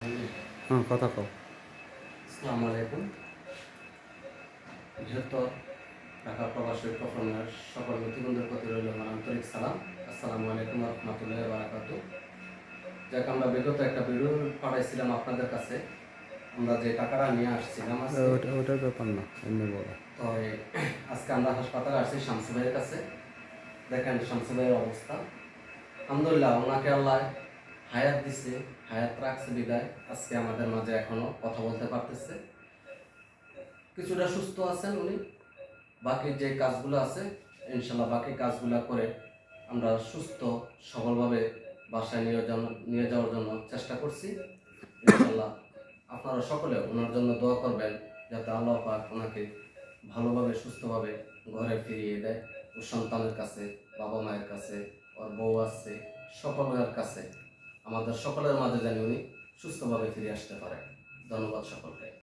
হ্যাঁ, কথা কও। আসসালামু আলাইকুম। বৃহত্তর ঢাকা প্রবাসী ঐক্যফ্রন্টের সকল ব্যক্তিবৃন্দের প্রতি রইল আমার আন্তরিক সালাম। আসসালামু আলাইকুম ওয়া রাহমাতুল্লাহি ওয়া বারাকাতুহু। যাক, আমরা বিগত একটা ভিডিও পাঠাইছিলাম আপনাদের কাছে। আমরা যে টাকাটা নিয়ে আসছিলাম আজকে, ওটার ব্যাপার না, এমনি বলো। তো আজকে আমরা হাসপাতালে আসছি শামসু ভাইয়ের কাছে। দেখেন শামসু ভাইয়ের অবস্থা। আলহামদুলিল্লাহ, ওনাকে আল্লাহ হায়াত দিছে, হায়াত রাখছে বিদায় আজকে আমাদের মাঝে এখনো কথা বলতে পারতেছে। কিছুটা সুস্থ আছেন উনি। বাকি যে কাজগুলো আছে ইনশাল্লাহ বাকি কাজগুলো করে আমরা সুস্থ সবলভাবে বাসায় নিয়ে যাওয়ার জন্য চেষ্টা করছি। ইনশাল্লাহ আপনারা সকলে ওনার জন্য দোয়া করবেন যাতে আল্লাহ পাক ওনাকে ভালোভাবে সুস্থভাবে ঘরে ফিরিয়ে দেয়। ওর সন্তানের কাছে, বাবা মায়ের কাছে, ওর বউ আছে, সকলের কাছে, আমাদের সকলের মাঝে যেন উনি সুস্থভাবে ফিরে আসতে পারে। ধন্যবাদ সকলকে।